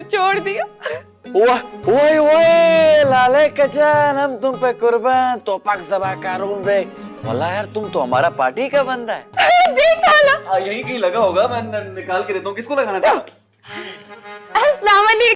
छोड़ दिया। ओए ओए लाले कचान, हम तुम पे कुर्बान, तोपाक ज़बा कारून बे। वाला यार तुम तो हमारा पार्टी का बंदा है। यही कहीं लगा होगा, मैं निकाल के देता हूँ। किसको लगाना था? अस्सलाम वालेकुम।